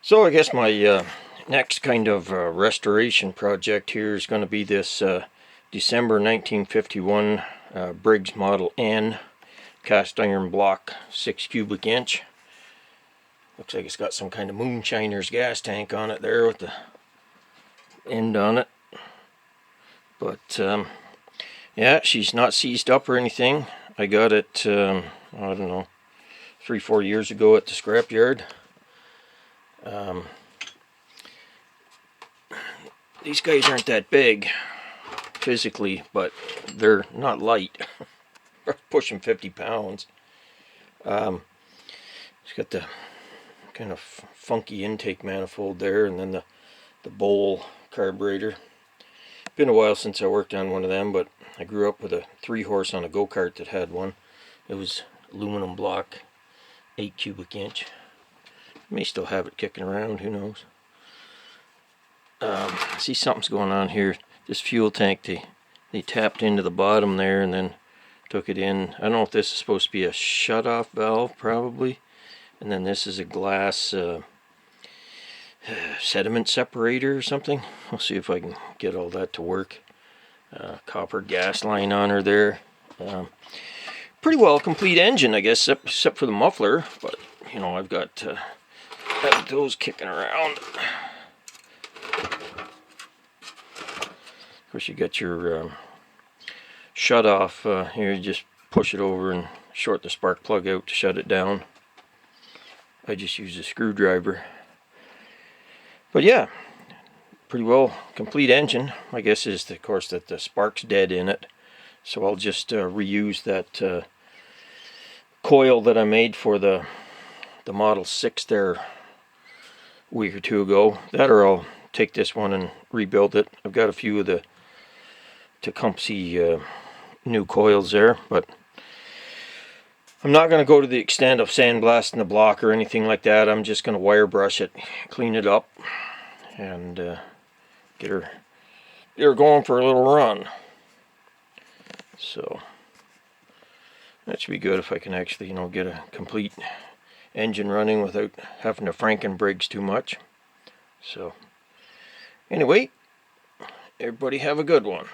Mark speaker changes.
Speaker 1: So I guess my next kind of restoration project here is going to be this December 1951 Briggs Model N cast iron block 6 cubic inch. Looks like it's got some kind of moonshiner's gas tank on it there with the end on it. But yeah, she's not seized up or anything. I got it, I don't know, 3-4 years ago at the scrapyard. These guys aren't that big physically, but they're not light. They're pushing 50 pounds. It's got the kind of funky intake manifold there, and then the bowl carburetor. Been a while since I worked on one of them, but I grew up with a 3-horse on a go-kart that had one. It was aluminum block, 8 cubic inch. May still have it kicking around, who knows. See, something's going on here. This fuel tank, they tapped into the bottom there and then took it in. I don't know if this is supposed to be a shut-off valve, probably. And then this is a glass sediment separator or something. I'll see if I can get all that to work. Copper gas line on her there. Pretty well complete engine, I guess, except for the muffler. But, you know, I've got those kicking around. Of course, you got your shut off here. You just push it over and short the spark plug out to shut it down. I just use a screwdriver. But yeah, pretty well complete engine. My guess is, of course, that the spark's dead in it. So I'll just reuse that coil that I made for the Model 6 there a week or two ago. That, or I'll take this one and rebuild it. I've got a few of the Tecumseh new coils there, but I'm not going to go to the extent of sandblasting the block or anything like that. I'm just going to wire brush it, clean it up, and get her going for a little run. So that should be good if I can actually, you know, get a complete engine running without having to Frankenbriggs too much. So anyway, everybody have a good one.